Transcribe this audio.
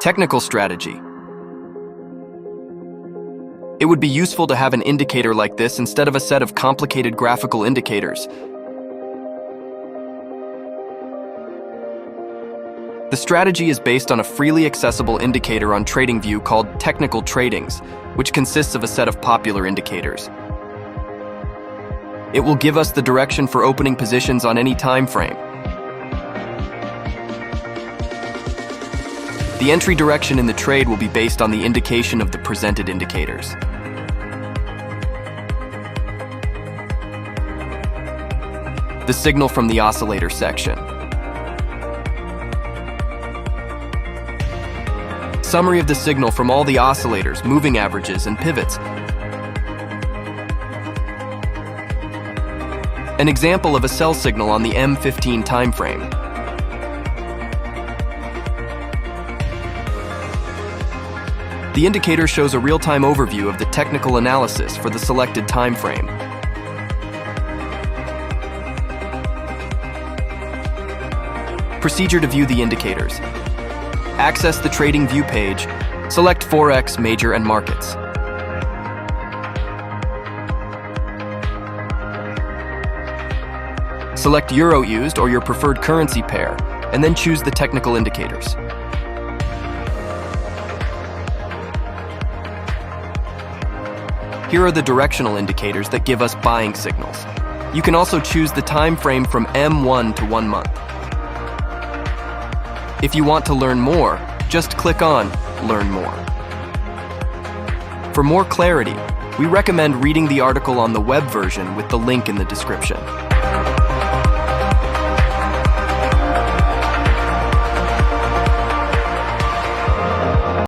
Technical strategy. It would be useful to have an indicator like this instead of a set of complicated graphical indicators. The strategy is based on a freely accessible indicator on TradingView called Technical Tradings, which consists of a set of popular indicators. It will give us the direction for opening positions on any time frame. The entry direction in the trade will be based on the indication of the presented indicators. The signal from the oscillator section. Summary of the signal from all the oscillators, moving averages, and pivots. An example of a sell signal on the M15 time frame. The indicator shows a real-time overview of the technical analysis for the selected time frame. Procedure to view the indicators. Access the TradingView page, select Forex, Major, and Markets. Select Euro used or your preferred currency pair, and then choose the technical indicators. Here are the directional indicators that give us buying signals. You can also choose the time frame from M1 to 1 month. If you want to learn more, just click on Learn More. For more clarity, we recommend reading the article on the web version with the link in the description.